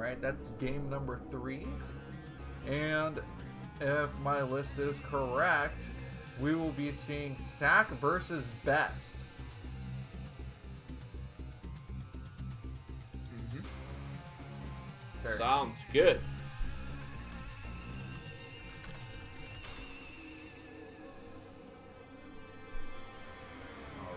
Alright, that's game number 3. And if my list is correct, we will be seeing Sack versus Best. Sounds good.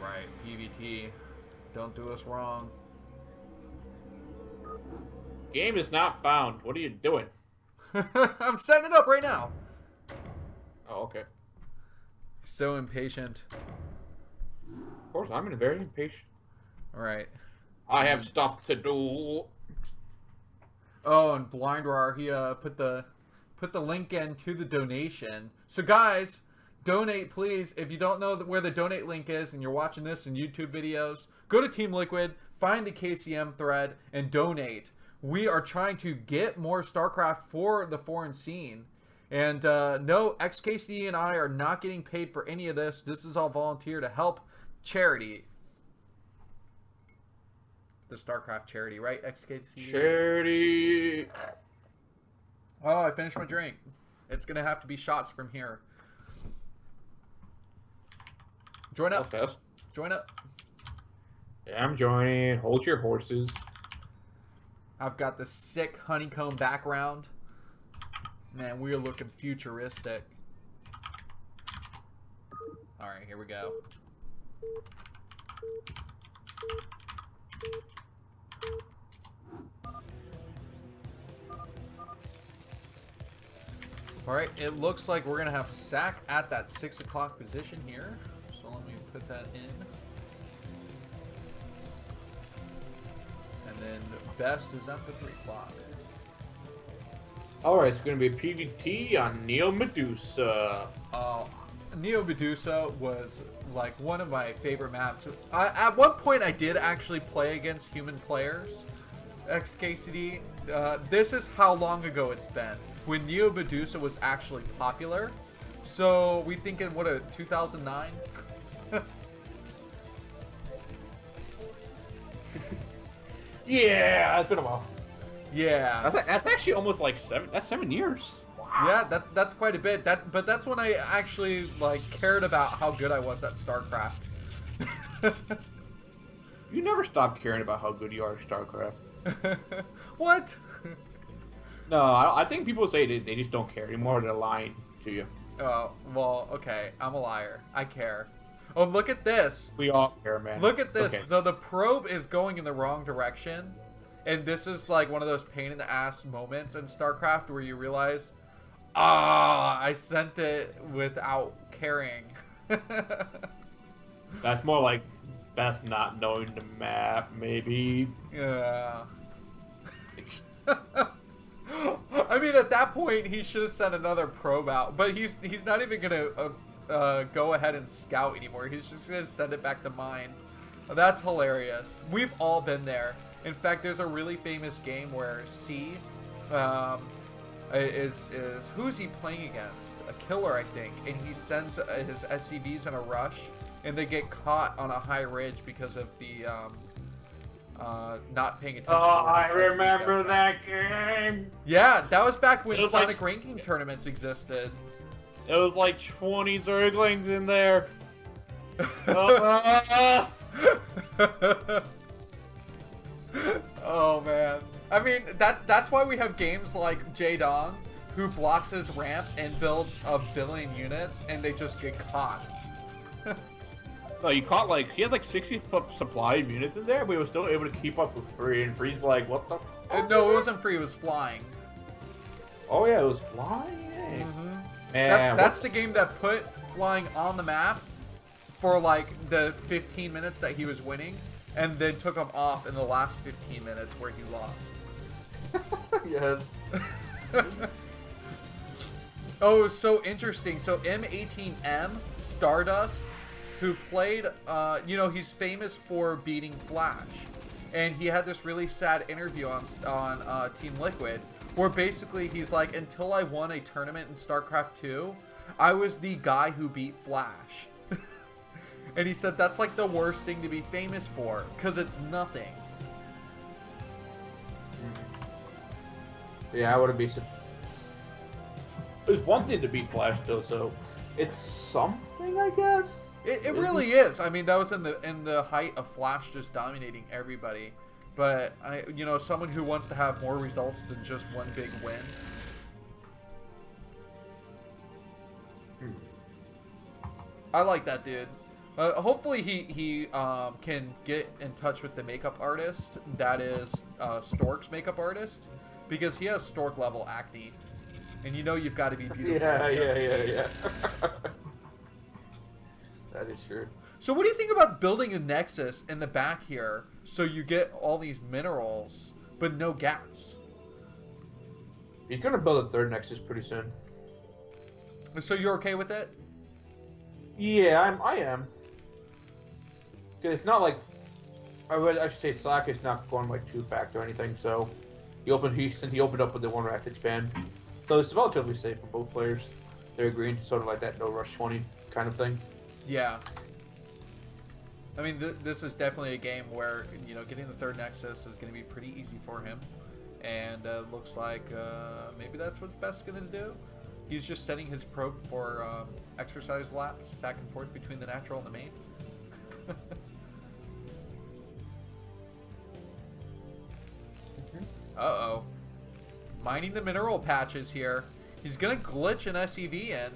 Alright, PVT. Don't do us wrong. Game is not found. What are you doing? I'm setting it up right now. Oh, okay. So impatient. Of course, I'm very impatient. Alright. I have stuff to do. Oh, and BlindRar, he put the link in to the donation. So guys, donate please. If you don't know where the donate link is and you're watching this in YouTube videos, go to Team Liquid, find the KCM thread, and donate. We are trying to get more StarCraft for the foreign scene. And no, XKCD and I are not getting paid for any of this. This is all volunteer to help charity. The StarCraft charity, right? XKCD? Charity. Oh, I finished my drink. It's going to have to be shots from here. Join up. Fast. Join up. Yeah, I'm joining. Hold your horses. I've got the sick honeycomb background. Man, we're looking futuristic. Alright, here we go. Alright, it looks like we're going to have Sack at that 6 o'clock position here. So let me put that in. And then Best is at the 3 o'clock. Alright, it's going to be a PvT on Neo Medusa. Neo Medusa was like one of my favorite maps. At one point I did actually play against human players. XKCD. This is how long ago it's been. When Neo Medusa was actually popular. So we thinking what, 2009? Yeah, it's been a while. Yeah. That's actually almost like 7 years. Yeah, that's quite a bit. But that's when I actually like cared about how good I was at StarCraft. You never stop caring about how good you are at StarCraft. What? No, I think people say they just don't care anymore. They're lying to you. Oh, well, okay. I'm a liar. I care. Oh, look at this. We all care, man. Look at this. Okay. So the probe is going in the wrong direction. And this is like one of those pain in the ass moments in StarCraft where you realize, I sent it without caring. That's more like Best not knowing the map, maybe. Yeah. I mean, at that point, he should have sent another probe out. But he's not even going to go ahead and scout anymore. He's just going to send it back to mine. That's hilarious. We've all been there. In fact, there's a really famous game where C is who's he playing against? A killer, I think. And he sends his SCVs in a rush. And they get caught on a high ridge because of the not paying attention. Oh, I remember that game. Yeah, that was back when was Sonic like- ranking tournaments existed. It was like 20 Zerglings in there. Oh man. I mean, that's why we have games like J-Dong, who blocks his ramp and builds a billion units, and they just get caught. No, you caught like he had like 60 supply of units in there, but he was still able to keep up for free. And Free's like, "What the?" No, it wasn't free. It was flying. Oh yeah, it was flying. Man, That's the game that put flying on the map for like the 15 minutes that he was winning, and then took him off in the last 15 minutes where he lost. Yes. Oh, so interesting. So M18M Stardust, who played, he's famous for beating Flash, and he had this really sad interview on Team Liquid, where basically he's like, until I won a tournament in StarCraft 2, I was the guy who beat Flash. And he said that's like the worst thing to be famous for, because it's nothing. Yeah, I wouldn't be. It's one thing to beat Flash though, so it's something, I guess. It really is. I mean, that was in the height of Flash just dominating everybody. But someone who wants to have more results than just one big win. I like that dude. Hopefully he can get in touch with the makeup artist that is Stork's makeup artist, because he has Stork level acne, and you've got to be beautiful. Yeah. That is true. So what do you think about building a nexus in the back here so you get all these minerals but no gas? He's gonna build a third nexus pretty soon. So you're okay with it? Yeah, I am. Because it's not like I should say Slack is not going like 2-factor or anything. So he opened up with the 1 rack expand, so it's relatively safe for both players. They're agreeing to sort of like that no rush 20 kind of thing. Yeah. I mean, this is definitely a game where getting the third nexus is going to be pretty easy for him, and looks like maybe that's what Best's going to do. He's just setting his probe for exercise laps back and forth between the natural and the main. Uh-oh. Mining the mineral patches here. He's going to glitch an SEV in.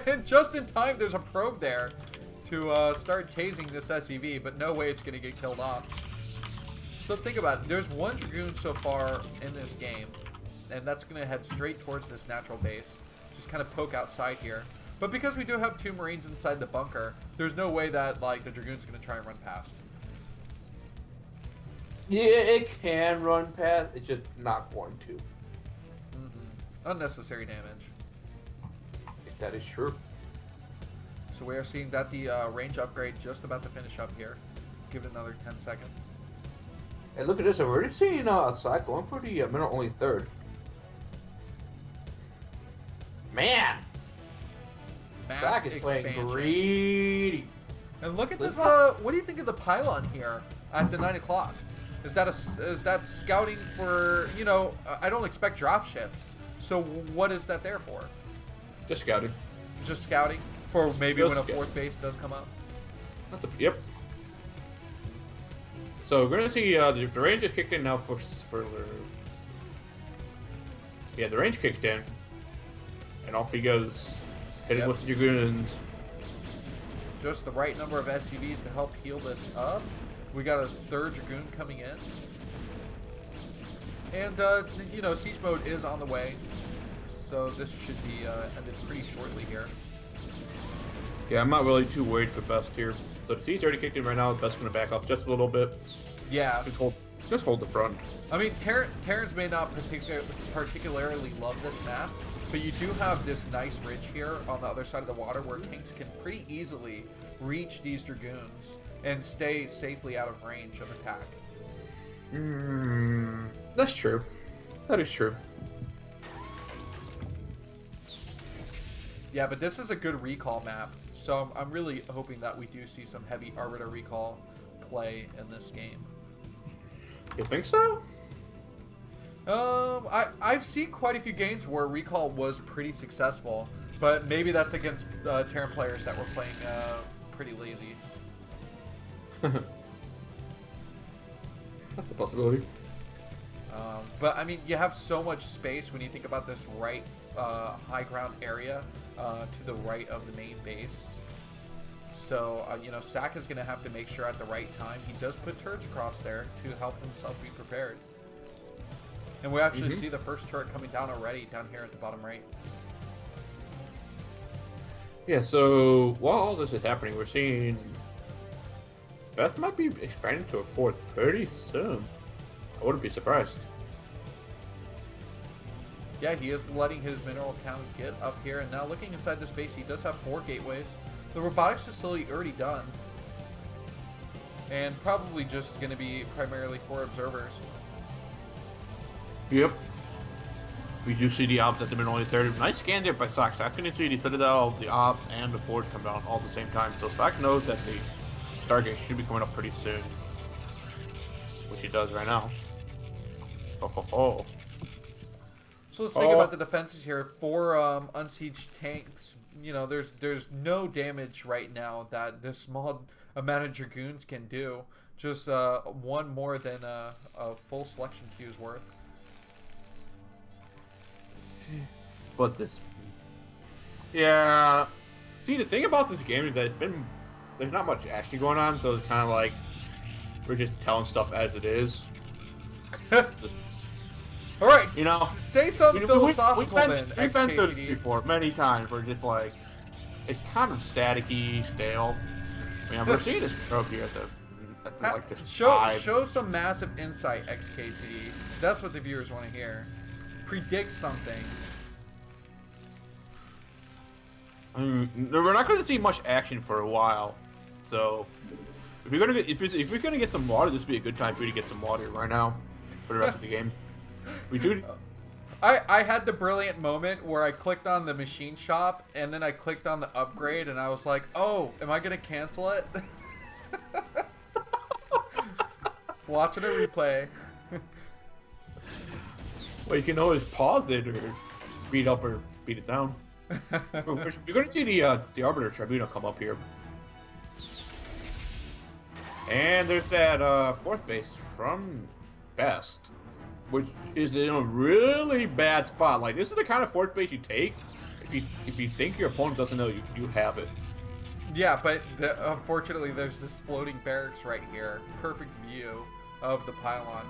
And just in time, there's a probe there to start tasing this SEV, but no way it's going to get killed off. So think about it. There's 1 Dragoon so far in this game, and that's going to head straight towards this natural base. Just kind of poke outside here. But because we do have 2 Marines inside the bunker, there's no way that the Dragoon's going to try and run past. Yeah, it can run past. It's just not going to. Unnecessary damage. That is true. So we are seeing that the range upgrade just about to finish up here. Give it another 10 seconds. Hey, look at this. I've already seen Slack going for the mineral only third. Man! Slack is playing greedy. And look at this. What do you think of the pylon here at the 9 o'clock? Is that scouting for, I don't expect drop ships. So what is that there for? Just scouting. Just scouting for maybe when a 4th base does come up? Yep. So we're gonna see the range is kicked in now for yeah, the range kicked in, and off he goes, heading with the Dragoons. Just the right number of SCVs to help heal this up. We got a 3rd Dragoon coming in, and siege mode is on the way, so this should be ended pretty shortly here. Yeah, I'm not really too worried for Best here. So the siege already kicked in right now. Best's gonna back off just a little bit. Yeah. Just hold the front. I mean, Terrans may not particularly love this map, but you do have this nice ridge here on the other side of the water where tanks can pretty easily reach these Dragoons and stay safely out of range of attack. That's true. That is true. Yeah, but this is a good recall map, so I'm really hoping that we do see some heavy Arbiter recall play in this game. You think so? I've seen quite a few games where recall was pretty successful, but maybe that's against Terran players that were playing pretty lazy. That's a possibility. But I mean, you have so much space when you think about this right high ground area to the right of the main base. So, Sack is going to have to make sure at the right time he does put turrets across there to help himself be prepared. And we actually see the first turret coming down already down here at the bottom right. Yeah, so while all this is happening, we're seeing Beth might be expanding to a 4th pretty soon. I wouldn't be surprised. Yeah, he is letting his mineral count get up here, and now looking inside this base, he does have 4 gateways. The robotics facility already done, and probably just going to be primarily for observers. Yep. We do see the ops at the middle only 30. Nice scan there by Slack. Slack can see the Citadel, the ops, and the Forge come down all at the same time. So Slack knows that the Stargate should be coming up pretty soon, which he does right now. Oh ho ho. So let's think about the defenses here. 4 unsieged tanks. You know, there's no damage right now that this small amount of dragoons can do. Just one more than a full selection queue is worth. But this, yeah. See, the thing about this game is that there's not much action going on, so it's kind of like we're just telling stuff as it is. All right, you know, say something philosophical then. We've been through this before many times. We're just like, it's kind of staticky, stale. I mean, we're seeing this trope here at the like this show some massive insight, XKCD. That's what the viewers want to hear. Predict something. I mean, we're not going to see much action for a while, so if you're gonna get some water, this would be a good time for you to get some water right now for the rest of the game. We do. I had the brilliant moment where I clicked on the machine shop and then I clicked on the upgrade and I was like, oh, am I gonna cancel it? Watching a replay. Well, you can always pause it or speed up or speed it down. You're going to see the Arbiter Tribunal come up here. And there's that 4th base from Best, which is in a really bad spot. Like, this is the kind of 4th base you take if you think your opponent doesn't know you have it. Yeah, but unfortunately there's this floating barracks right here. Perfect view of the pylon.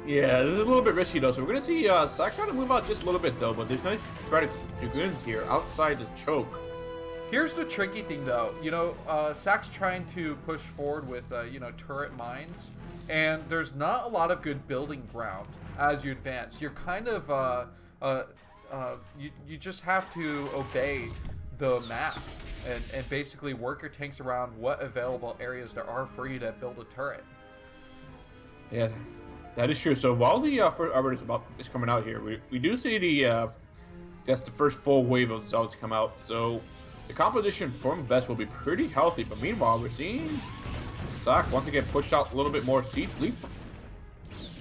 Yeah, this is a little bit risky though, so we're going to see Sack try to move out just a little bit though, but there's nice shredded dragoons here outside the choke. Here's the tricky thing though, you know, Sack's trying to push forward with, you know, turret mines, and there's not a lot of good building ground as you advance. You're kind of, you just have to obey the map and basically work your tanks around what available areas there are for you to build a turret. Yeah. That is true. So while the first Arbiter is coming out here, we do see that's the first full wave of Zealots come out. So the composition from Best will be pretty healthy. But meanwhile, we're seeing Sock once again pushed out a little bit more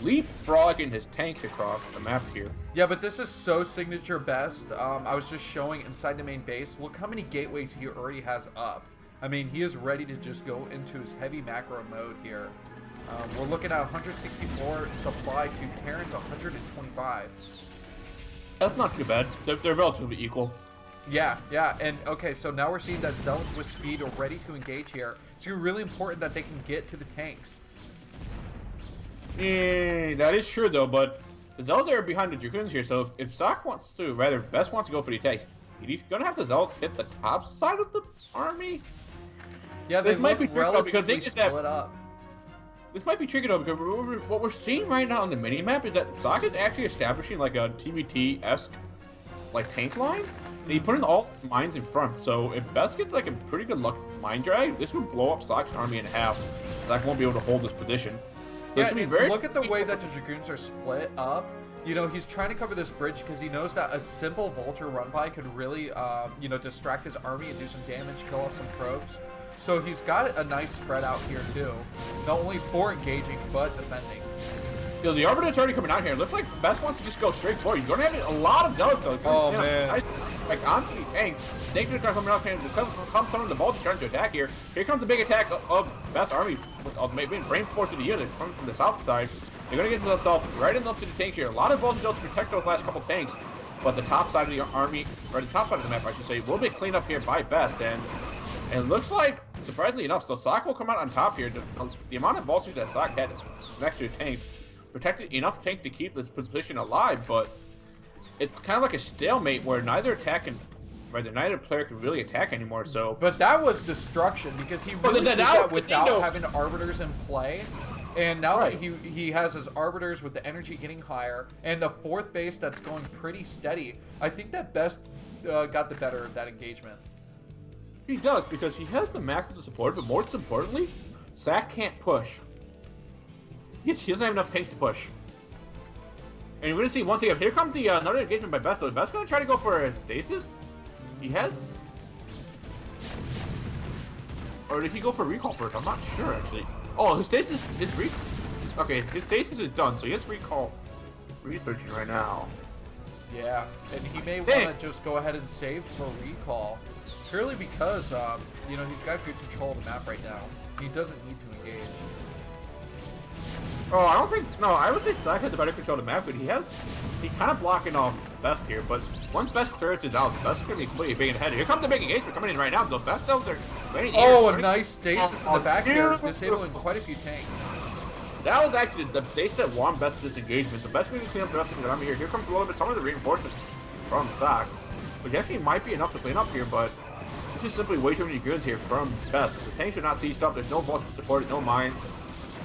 leapfrogging his tanks across the map here. Yeah, but this is so signature Best. I was just showing inside the main base. Look how many gateways he already has up. I mean, he is ready to just go into his heavy macro mode here. We're looking at 164 supply to Terran's 125. That's not too bad. They're relatively equal. Yeah, and okay, so now we're seeing that Zealots with speed are ready to engage here. It's going to be really important that they can get to the tanks. Yeah, that is true though, but the Zealots are behind the Dragoons here, so if Sock wants to, rather, Best wants to go for the tanks, he's going to have the Zealots hit the top side of the army? Yeah, they might be relatively split up. This might be tricky though, because what we're seeing right now on the mini-map is that Sock is actually establishing like a TVT-esque like tank line, and he's putting all mines in front. So if Best gets like a pretty good luck mine drag, this would blow up Sock's army in half. Sock won't be able to hold this position. So yeah, look at the way that the Dragoons are split up. You know, he's trying to cover this bridge because he knows that a simple Vulture run-by could really, you know, distract his army and do some damage, kill off some probes. So he's got a nice spread out here too. Not only for engaging, but defending. You know, the Arbiter's already coming out here. It looks like Best wants to just go straight forward. He's going to have a lot of Zealots though. Oh, man. Like onto the tanks. Tanks are coming out here. Come some of the Vultures trying to attack here. Here comes the big attack of Best army with maybe reinforced to the unit coming from the south side. They're going to get themselves right in up to the tanks here. A lot of Vultures to protect those last couple tanks. But the top side of the army, or the top side of the map, I should say, will be cleaned up here by Best. And it looks like, surprisingly enough, so Sock will come out on top here. The amount of Vultures that Sock had next to his tank protected enough tank to keep this position alive, but it's kind of like a stalemate where neither player can really attack anymore. So, but that was destruction because he really did that without having arbiters in play. And now that he has his arbiters with the energy getting higher and the 4th base that's going pretty steady, I think that Best got the better of that engagement. He does, because he has the macro to support it, but most importantly, Sack can't push. He doesn't have enough tanks to push. And we're going to see once again, here comes the another engagement by Best. So Best's going to try to go for a stasis? He has? Or did he go for recall first? I'm not sure, actually. Oh, his stasis is recall. Okay, his stasis is done, so he has recall. researching right now. Yeah, and he may want to just go ahead and save for recall, purely because you know, he's got good control of the map right now. He doesn't need to engage. Oh, I don't think. No, I would say Sack has the better control of the map, but he's kind of blocking off Best here. But once Best clears is out, Best is gonna be completely big ahead. Here comes the big engagement coming in right now. The Best cells are ready. Oh, a nice stasis in the back here, disabling quite a few tanks. That was actually the station that won Best disengagement. The Best way to clean up the rest of the army here. Here comes a little bit some of the reinforcements from Sack, which actually might be enough to clean up here, but this is simply way too many goods here from Best. The tanks are not sieged up. There's no bolts to support it, no mines.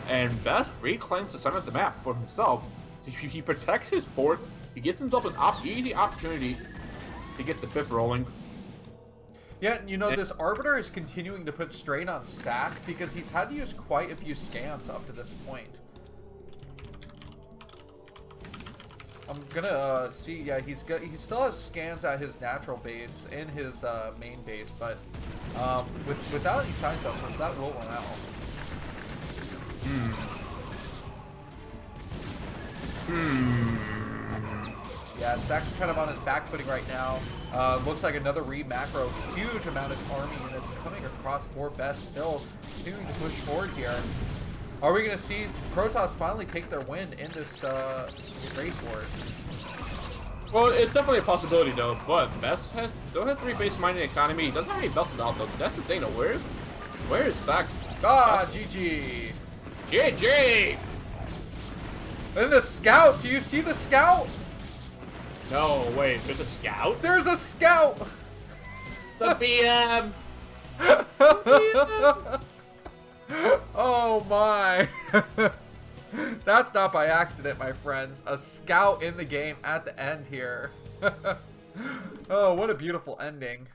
And Best reclaims the center of the map for himself. He protects his fort. He gets himself an easy opportunity to get the fifth rolling. Yeah, you know, this Arbiter is continuing to put strain on Sack because he's had to use quite a few scans up to this point. I'm gonna see, yeah, he still has scans at his natural base and his main base, but without any science vessels, that will run out. Yeah, Sack's kind of on his back footing right now. Looks like another re-macro. Huge amount of army units coming across for Best, still continuing to push forward here. Are we going to see Protoss finally take their win in this race war? Well, it's definitely a possibility though, but Best still has 3 base mining economy. He doesn't have any vessels out though. That's the thing though. Where is Sack? GG! GG! And the scout! Do you see the scout? No, wait, there's a scout? There's a scout! The BM! Oh my! That's not by accident, my friends. A scout in the game at the end here. Oh, what a beautiful ending.